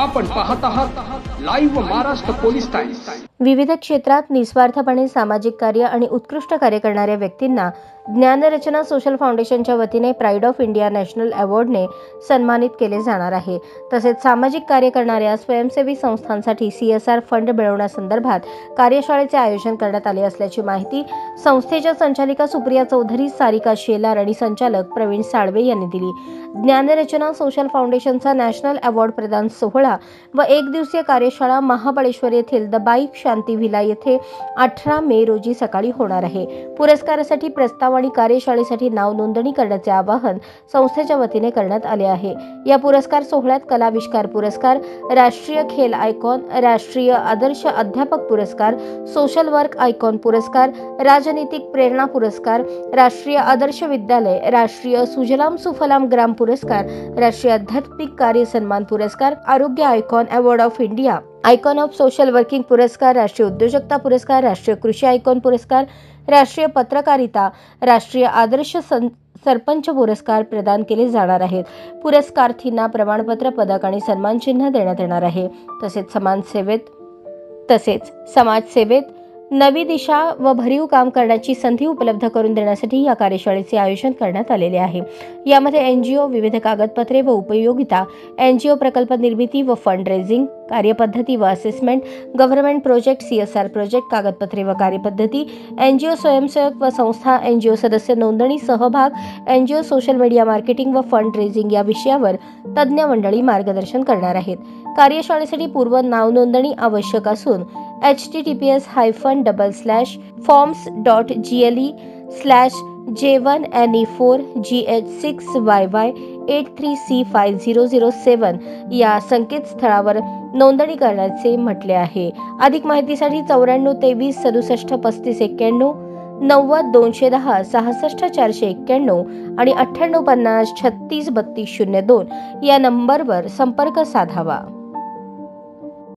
आपण पाहत आहात लाईव्ह महाराष्ट्र पोलीस टाइम्स। विविध क्षेत्रात निस्वार्थपणे सामाजिक कार्य आणि उत्कृष्ट कार्य करणाऱ्या व्यक्तींना ज्ञानरचना सोशल फाउंडेशनच्या वतीने प्राईड ऑफ इंडिया नॅशनल अवॉर्डने सन्मानित केले जाणार आहे। तसेच सामाजिक कार्य करणाऱ्या स्वयंसेवी संस्थांसाठी CSR फंड मिळवण्यासंदर्भात कार्यशाळेचे आयोजन करण्यात आले असल्याची माहिती संस्थेच्या संचालिका सुप्रिया चौधरी, सारिका शेलार आणि संचालक प्रवीण साळवे यांनी दिली। ज्ञानरचना सोशल फाउंडेशनचा नॅशनल अवॉर्ड प्रदान सोहळा व एक दिवसीय कार्यशाळा महाबळेश्वर येथील द बाईक शांती व्हिला येथे 18 मे रोजी सकाळी होणार आहे। पुरस्कारासाठी प्रस्ताव आणि कार्यशाळेसाठी नाव नोंदणी करण्याचे आवाहन संस्थेच्या वतीने करण्यात आले आहे। या पुरस्कार सोहळ्यात कलाविष्कार पुरस्कार, राष्ट्रीय खेल आयकॉन, राष्ट्रीय आदर्श अध्यापक पुरस्कार, सोशल वर्क आयकॉन पुरस्कार, राजनीतिक प्रेरणा पुरस्कार, राष्ट्रीय आदर्श विद्यालय, राष्ट्रीय सुजलाम सुफलाम ग्राम पुरस्कार, राष्ट्रीय आध्यात्मिक कार्य सन्मान पुरस्कार, आरोग्य icon award of India, icon of social working पुरस्कार, राष्ट्रीय उद्योजकता पुरस्कार, राष्ट्रीय कृषी आयकॉन पुरस्कार, राष्ट्रीय पत्रकारिता, राष्ट्रीय आदर्श सरपंच पुरस्कार प्रदान केले जाणार आहेत। पुरस्कारार्थींना प्रमाणपत्र, पदक आणि सन्मान चिन्ह देण्यात येणार आहे। तसेच समाजसेवेत नवी दिशा व भरीव काम करण्याची संधी उपलब्ध करून देण्यासाठी या कार्यशाळेचे आयोजन करण्यात आलेले आहे। यामध्ये NGO, विविध कागदपत्रे व उपयोगिता, NGO प्रकल्प निर्मिती व फंड रेझिंग, कार्यपद्धती व assessment, government project, CSR project, कागदपत्रे व कार्यपद्धती, NGO स्वयंसेवक व संस्था, NGO सदस्य नोंदणी, सहभाग, NGO सोशल मीडिया मार्केटिंग व फंड रेझिंग या विषयावर तज्ज्ञ मंडळी मार्गदर्शन करणार आहेत। कार्यशाळेसाठी पूर्व नाव नोंदणी आवश्यक असून https://forms.gle/J1NE4GH6YY83C5007 या संकेतस्थळावर नोंदणी करण्याचे म्हटले आहे। अधिक माहितीसाठी 94 23 67 35 91, 90 210 66 491 आणि 98 50 36 32 02 या नंबरवर संपर्क साधावा।